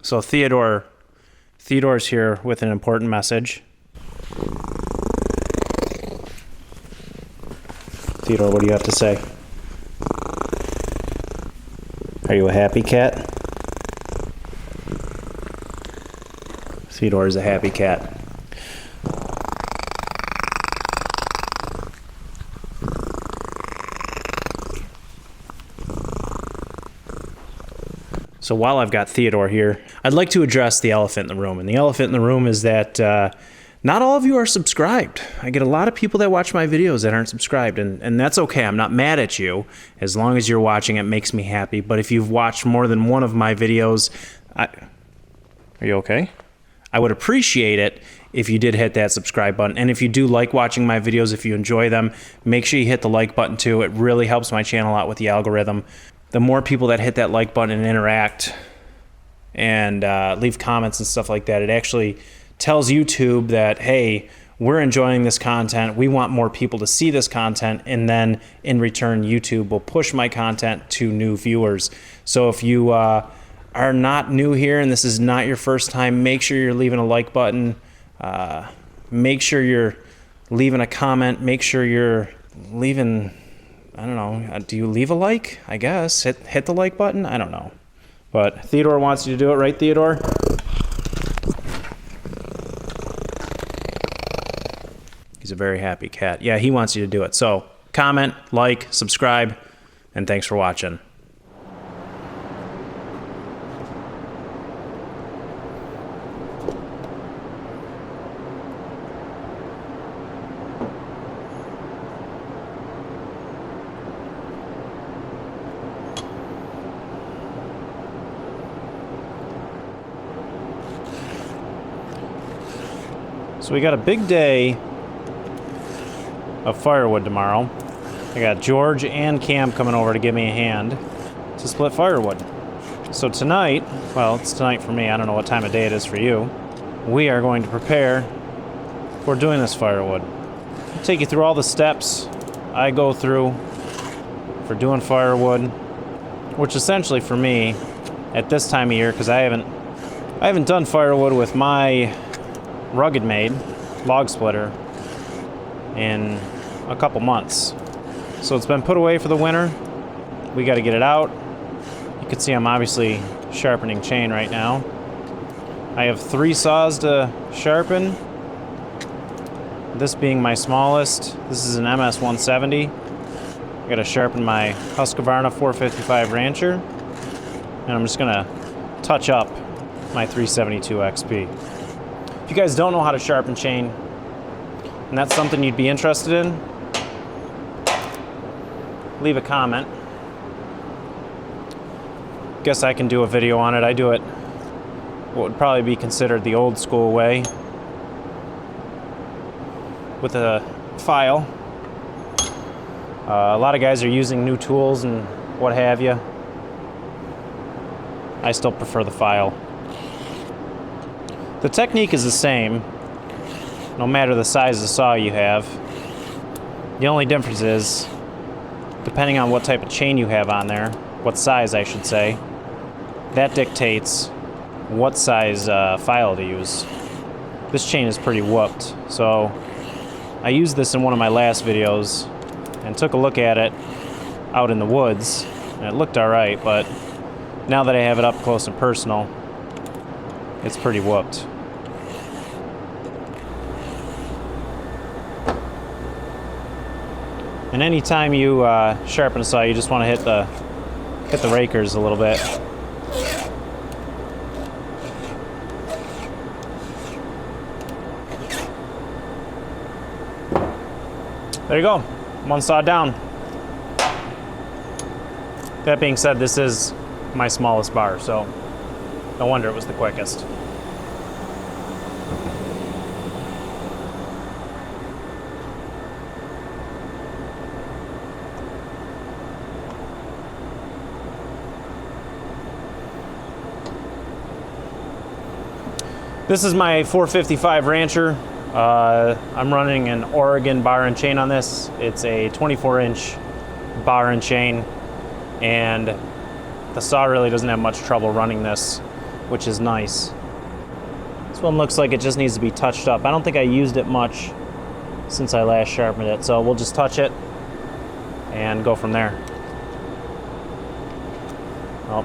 So Theodore's here with an important message. Theodore, what do you have to say? Are you a happy cat? Theodore is a happy cat. So while I've got Theodore here, I'd like to address the elephant in the room. And the elephant in the room is that not all of you are subscribed. I get a lot of people that watch my videos that aren't subscribed, and that's okay. I'm not mad at you. As long as you're watching, it makes me happy. But if you've watched more than one of my videos, are you okay? I would appreciate it if you did hit that subscribe button. And if you do like watching my videos, if you enjoy them, make sure you hit the like button too. It really helps my channel out with the algorithm. The more people that hit that like button and interact and leave comments and stuff like that, it actually tells YouTube that, hey, we're enjoying this content. We want more people to see this content. And then in return, YouTube will push my content to new viewers. So if you are not new here and this is not your first time, make sure you're leaving a like button. Make sure you're leaving a comment. Make sure you're leaving, I don't know, do you leave a like? I guess. Hit the like button? I don't know. But Theodore wants you to do it, right, Theodore? He's a very happy cat. Yeah, he wants you to do it. So comment, like, subscribe, and thanks for watching. So we got a big day of firewood tomorrow. I got George and Cam coming over to give me a hand to split firewood. So tonight, well, it's tonight for me, I don't know what time of day it is for you, we are going to prepare for doing this firewood. I'll take you through all the steps I go through for doing firewood, which essentially for me, at this time of year, because I haven't done firewood with my RuggedMade log splitter in a couple months. So it's been put away for the winter. We got to get it out. You can see I'm obviously sharpening chain right now. I have 3 saws to sharpen. This being my smallest. This is an MS170. I got to sharpen my Husqvarna 455 Rancher. And I'm just going to touch up my 372 XP. If you guys don't know how to sharpen chain, and that's something you'd be interested in, leave a comment. Guess I can do a video on it. I do it what would probably be considered the old school way, with a file. A lot of guys are using new tools and what have you. I still prefer the file. The technique is the same, no matter the size of the saw you have. The only difference is, depending on what type of chain you have on there, what size I should say, that dictates what size file to use. This chain is pretty whooped, so I used this in one of my last videos and took a look at it out in the woods, and it looked alright, but now that I have it up close and personal, it's pretty whooped. And anytime you sharpen a saw, you just want to hit the rakers a little bit. There you go, one saw down. That being said, this is my smallest bar, so no wonder it was the quickest. This is my 455 Rancher. I'm running an Oregon bar and chain on this. It's a 24-inch bar and chain, and the saw really doesn't have much trouble running this. which is nice. This one looks like it just needs to be touched up. I don't think I used it much since I last sharpened it, so we'll just touch it and go from there. Oh.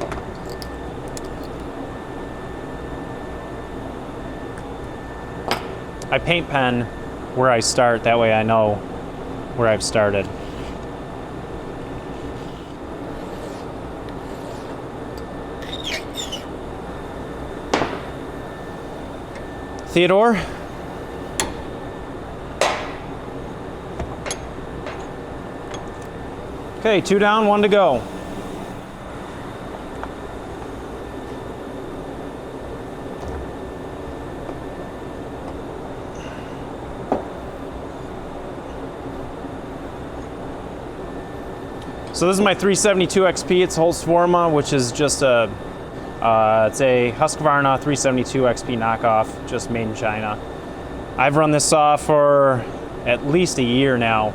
I paint pen where I start, that way I know where I've started. Theodore. Okay, 2 down, 1 to go. So this is my 372 XP. It's Husquvarna, which is just a it's a Husqvarna 372 XP knockoff, just made in China. I've run this saw for at least a year now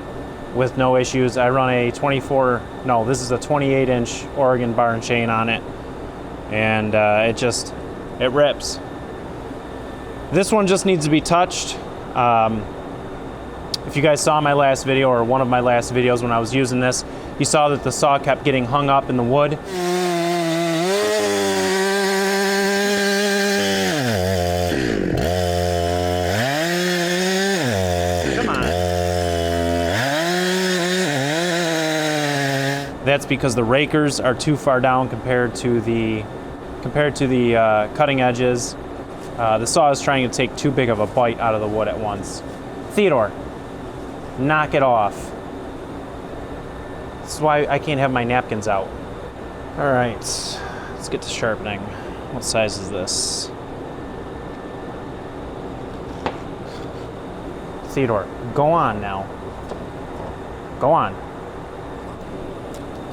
with no issues. I run a 28-inch Oregon bar and chain on it, and it rips. This one just needs to be touched. If you guys saw my last video, or one of my last videos when I was using this, you saw that the saw kept getting hung up in the wood. That's because the rakers are too far down compared to the cutting edges. The saw is trying to take too big of a bite out of the wood at once. Theodore, knock it off. This is why I can't have my napkins out. All right, let's get to sharpening. What size is this? Theodore, go on now. Go on.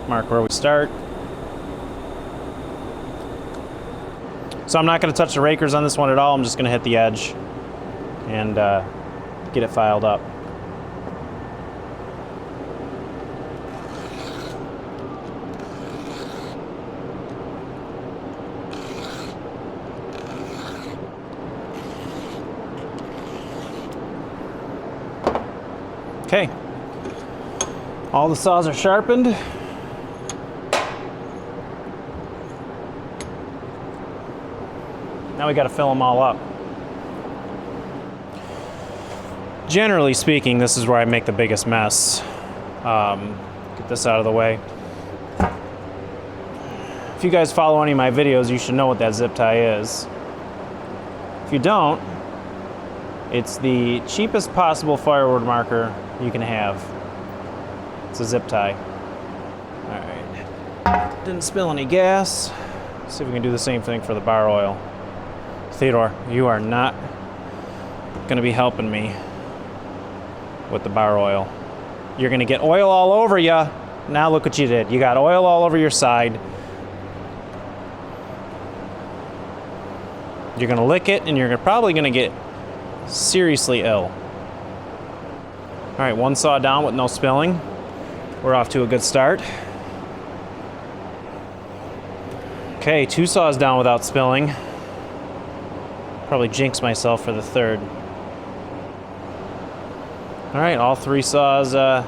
Mark where we start. So I'm not going to touch the rakers on this one at all. I'm just going to hit the edge and get it filed up. Okay, all the saws are sharpened. Now we got to fill them all up. Generally speaking, this is where I make the biggest mess. Get this out of the way. If you guys follow any of my videos, you should know what that zip tie is. If you don't, it's the cheapest possible firewood marker you can have. It's a zip tie. All right. Didn't spill any gas. Let's see if we can do the same thing for the bar oil. Theodore, you are not going to be helping me with the bar oil. You're going to get oil all over you. Now look what you did. You got oil all over your side. You're going to lick it, and you're probably going to get seriously ill. All right, 1 saw down with no spilling. We're off to a good start. Okay, 2 saws down without spilling. Probably jinx myself for the 3rd. All right, all 3 saws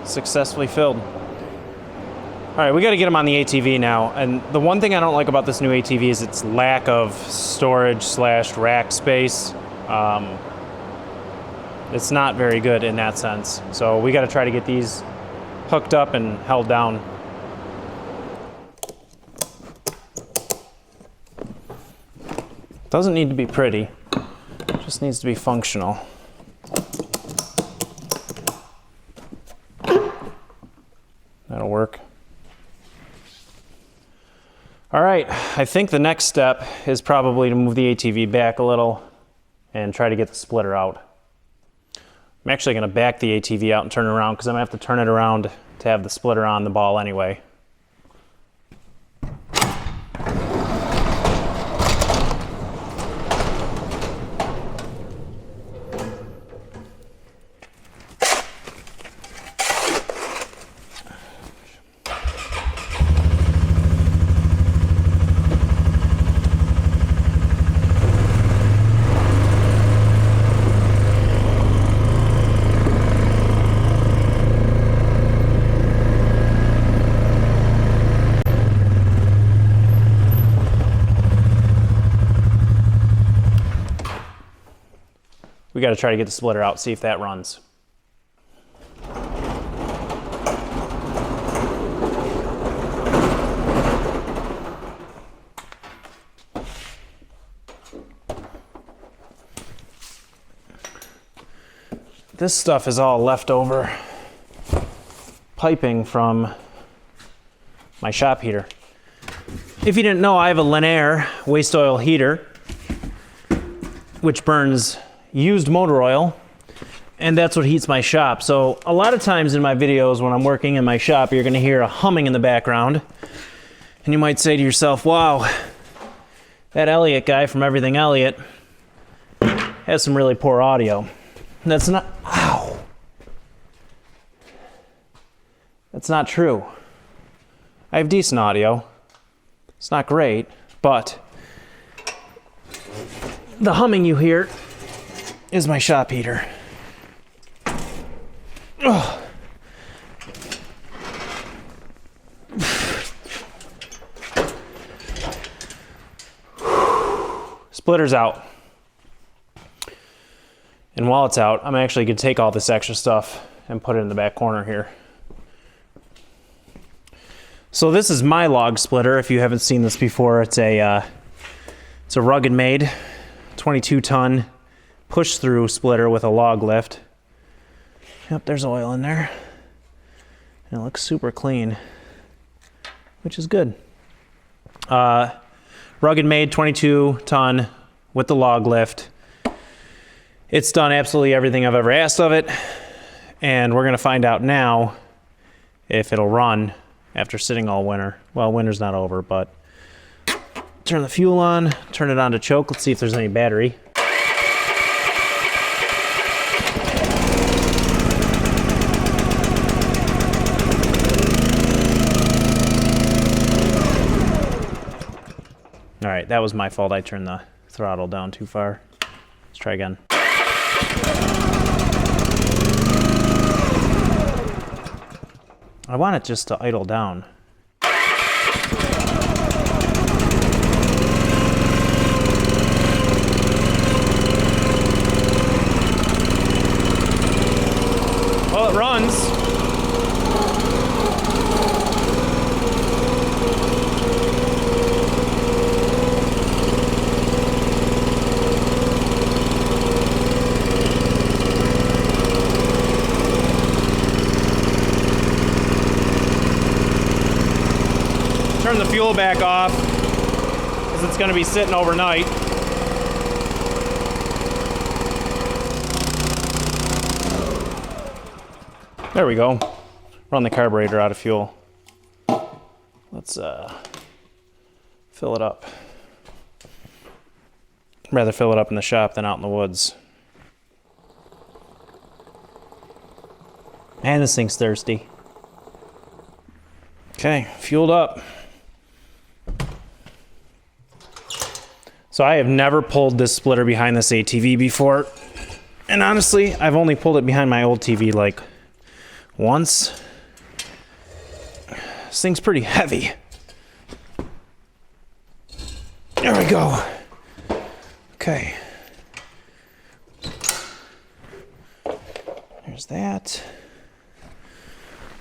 successfully filled. All right, we got to get them on the ATV now. And the one thing I don't like about this new ATV is its lack of storage/rack space. It's not very good in that sense. So we got to try to get these hooked up and held down. Doesn't need to be pretty, just needs to be functional. That'll work. All right, I think the next step is probably to move the ATV back a little and try to get the splitter out. I'm actually going to back the ATV out and turn it around because I'm going to have to turn it around to have the splitter on the ball anyway. we got to try to get the splitter out, see if that runs. This stuff is all leftover piping from my shop heater. If you didn't know, I have a Linear waste oil heater, which burns used motor oil, and that's what heats my shop. So a lot of times in my videos when I'm working in my shop, you're gonna hear a humming in the background, and you might say to yourself, wow, that Elliott guy from Everything Elliott has some really poor audio. That's not, ow. That's not true. I have decent audio. It's not great, but the humming you hear is my shop heater. Ugh. Splitter's out. And while it's out, I'm actually going to take all this extra stuff and put it in the back corner here. So this is my log splitter. If you haven't seen this before, it's a RuggedMade 22-ton push-through splitter with a log lift. Yep, there's oil in there. And it looks super clean, which is good. RuggedMade 22-ton with the log lift. It's done absolutely everything I've ever asked of it, and we're gonna find out now if it'll run after sitting all winter. Well, winter's not over, but turn the fuel on, turn it on to choke. Let's see if there's any battery. All right, that was my fault. I turned the throttle down too far. Let's try again. I want it just to idle down. Well, it runs. Turn the fuel back off because it's going to be sitting overnight. There we go. Run the carburetor out of fuel. Let's fill it up. I'd rather fill it up in the shop than out in the woods. Man, this thing's thirsty. Okay, fueled up. So I have never pulled this splitter behind this ATV before. And honestly, I've only pulled it behind my old TV like once. This thing's pretty heavy. There we go. Okay. There's that.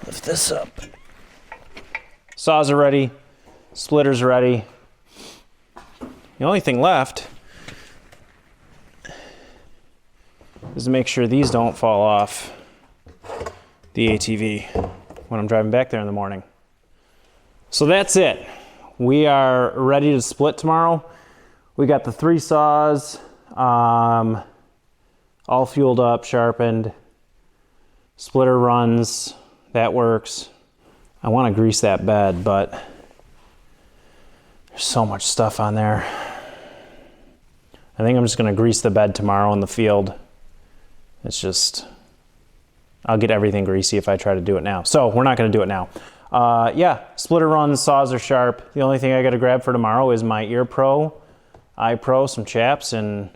Lift this up. Saws are ready. Splitter's ready. The only thing left is to make sure these don't fall off the ATV when I'm driving back there in the morning. So that's it. We are ready to split tomorrow. We got the 3 saws, all fueled up, sharpened. Splitter runs, that works. I want to grease that bed, but there's so much stuff on there. I think I'm just going to grease the bed tomorrow in the field. It's just, I'll get everything greasy if I try to do it now. So we're not going to do it now. Yeah, splitter runs, saws are sharp. The only thing I got to grab for tomorrow is my Ear Pro, Eye Pro, some chaps, and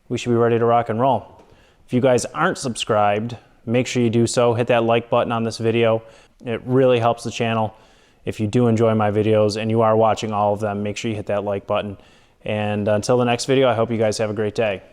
we should be ready to rock and roll. If you guys aren't subscribed, make sure you do so. Hit that like button on this video. It really helps the channel. If you do enjoy my videos and you are watching all of them, make sure you hit that like button. And until the next video, I hope you guys have a great day.